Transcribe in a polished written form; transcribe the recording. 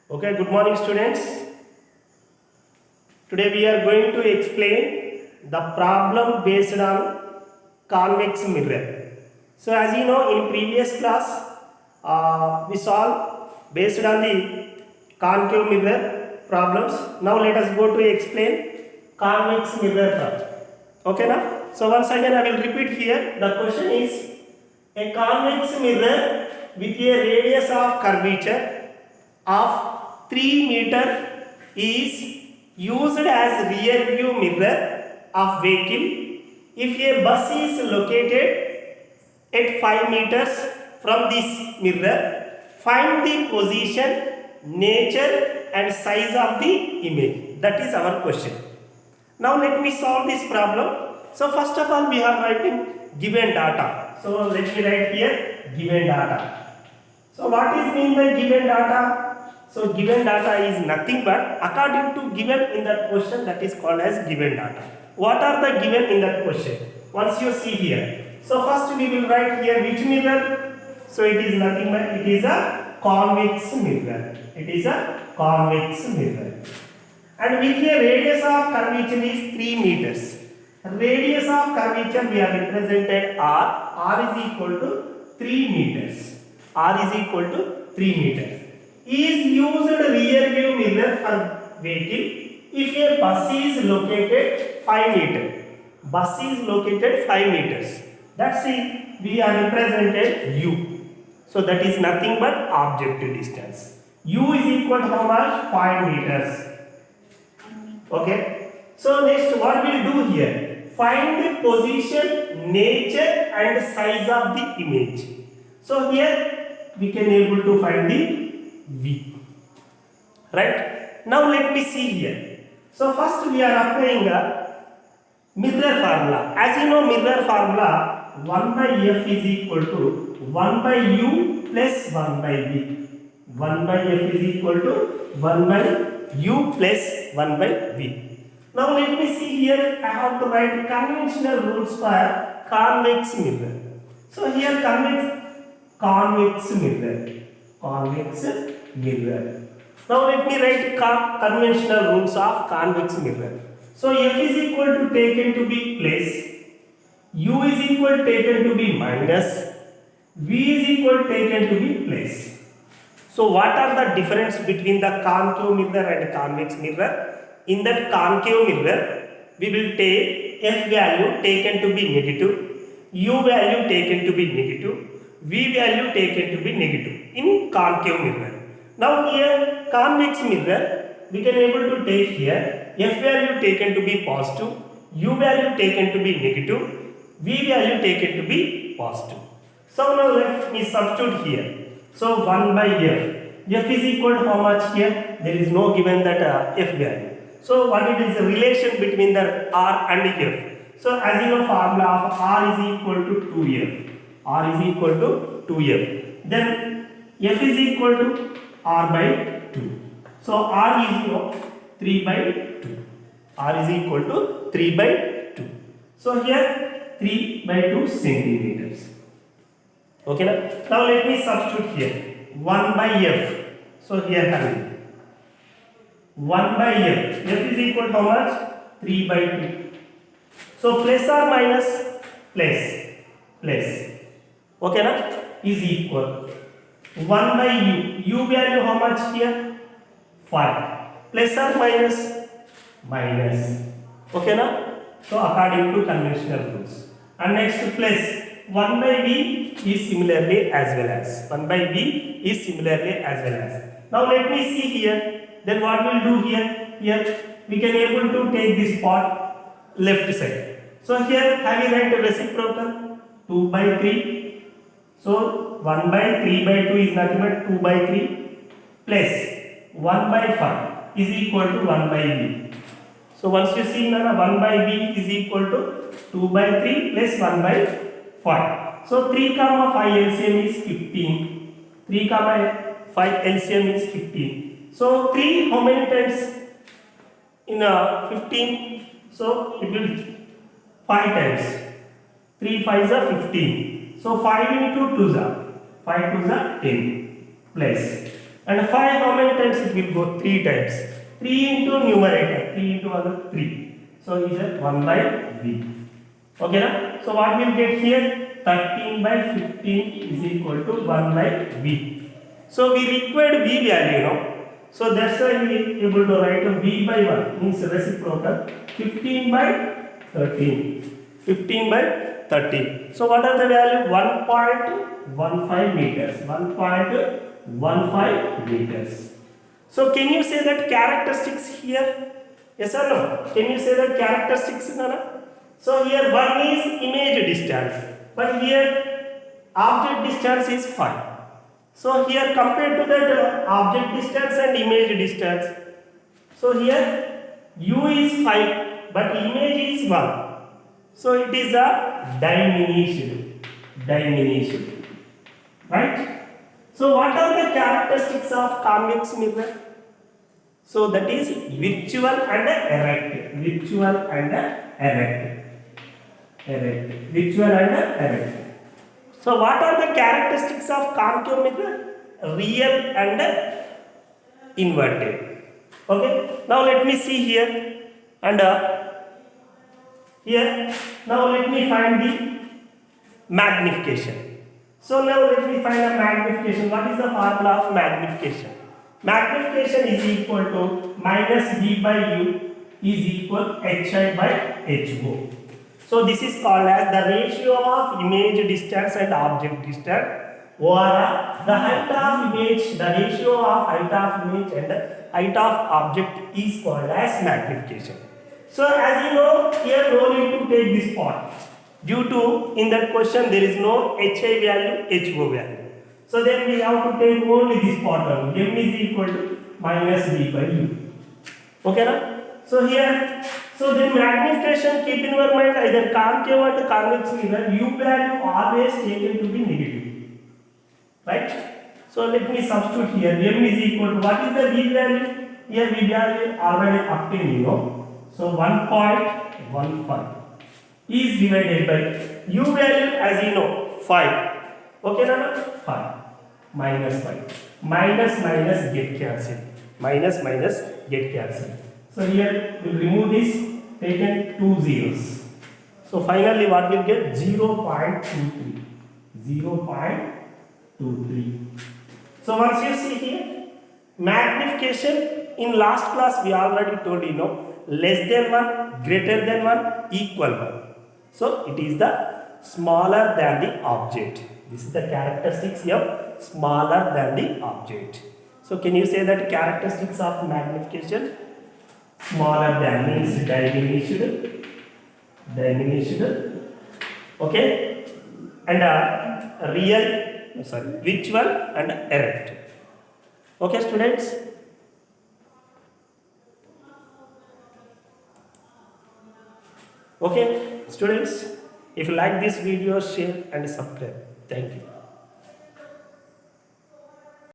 Okay, good morning students. Today we are going to explain the problem based on convex mirror. So as you know, in previous class we solved based on the concave mirror problems. Now let us go to explain convex mirror problem. Okay now? So once again I will repeat here. The question is a convex mirror with a radius of curvature of 3 meter is used as rear view mirror of vehicle if a bus is located at 5 meters from this mirror. Find the position, nature and size of the image. That is our question. Now let me solve this problem. So first of all we are writing given data. So let me write here given data. So what is mean by given data? So given data is nothing but according to given in that question, that is called as given data. What are the given in that question? Once you see here. So first we will write here which mirror? So it is nothing but it is a convex mirror. It is a convex mirror. And with a radius of curvature is 3 meters. Radius of curvature we have represented R. R is equal to 3 meters. R is equal to 3 meters. Is used rear view mirror for vehicle if a bus is located 5 meters. Bus is located 5 meters. That's it. We are represented U. So that is nothing but object distance. U is equal to how much? 5 meters. Okay. So next what we will do here? Find the position, nature and size of the image. So here we can able to find the V. Right? Now let me see here. So first we are applying a mirror formula. As you know, mirror formula 1 by F is equal to 1 by U plus 1 by V. 1 by F is equal to 1 by U plus 1 by V. Now let me see here, I have to write conventional rules for convex mirror. So here convex mirror. Convex mirror. Now let me write conventional rules of convex mirror. So F is equal to taken to be plus, U is equal taken to be minus, V is equal taken to be plus. So what are the difference between the concave mirror and convex mirror? In that concave mirror, we will take F value taken to be negative, U value taken to be negative, V value taken to be negative in concave mirror. Now here convex mirror, we can able to take here F value taken to be positive, U value taken to be negative, V value taken to be positive. So now let me substitute here. So 1 by F. F is equal to how much here? There is no given that F value. So what it is the relation between the R and F. So as you know, formula of R is equal to 2F. R is equal to 2F. Then F is equal to R by 2. So R is 3 by 2. R is equal to 3 by 2. So here 3 by 2 centimeters. Okay now let me substitute here. 1 by F. So here having 1 by F. F is equal to how much? 3 by 2. So plus or minus? Plus. Okay na? Is equal. 1 by U. U value how much here? 5. Plus or minus? Minus. Okay na? So according to conventional rules. And next plus 1 by V is similarly as well as. 1 by V is similarly as well as. Now let me see here. Then what we'll do here? Here we can able to take this part left side. So here have you write a reciprocal 2 by 3. So 1 by 3 by 2 is nothing but 2 by 3 plus 1 by 5 is equal to 1 by V. So once you see now 1 by V is equal to 2 by 3 plus 1 by 5. So 3 comma 5 LCM is 15. 3 comma 5 LCM is 15. So 3 how many times in 15? So it will 5 times. 3 5s are 15. So 5 into 2s are 5 2s are 10 plus And 5 how many times it will go? 3 times. 3 into numerator, 3 into 3. So is a 1 by v. Okay na? So what we'll get here? 13 by 15 is equal to 1 by v. So we required v value now. So that's why we able to write a v by 1 means reciprocal 15 by 13. 15 by 13. So what are the value? 1.15 meters. 1.15 meters. So can you say that characteristics here? Yes or no? Can you say that characteristics? Nana? So here 1 is image distance, but here object distance is 5. So here compared to that object distance and image distance, so here u is 5 but image is 1. So it is a diminution, right? So what are the characteristics of convex mirror? So that is virtual and erect, virtual and erect. So what are the characteristics of concave mirror? Real and inverted. Okay. Now let me see here and here. Now let me find the magnification. So now let me find a magnification. What is the formula of magnification? Magnification is equal to minus v by u is equal hi by ho. So this is called as the ratio of image distance and object distance, or the height of image, the ratio of height of image and height of object is called as magnification. So as you know, here no need to take this part. Due to in that question there is no hi value, ho value. So then we have to take only this part only. M is equal to minus v by u. Okay na? So here, so the magnification, keep in your mind either concave or convex mirror, u value always taken to be negative. Right? So let me substitute here. M is equal to what is the v value? Here v value already obtained, you know. So 1.15 is divided by u value as you know 5. Okay, Nana? 5 minus 5. Minus get cancelled. Minus get cancelled. So here we will remove this, taken 2 zeros. So finally what we will get? 0.23. 0.23. So once you see here, magnification in last class we already told you know, less than 1, greater than 1, equal 1. So it is the smaller than the object. This is the characteristics of smaller than the object. So can you say that characteristics of magnification? Smaller than means diminished, okay, and virtual and erect. Okay, students. Okay, students. If you like this video, share and subscribe. Thank you.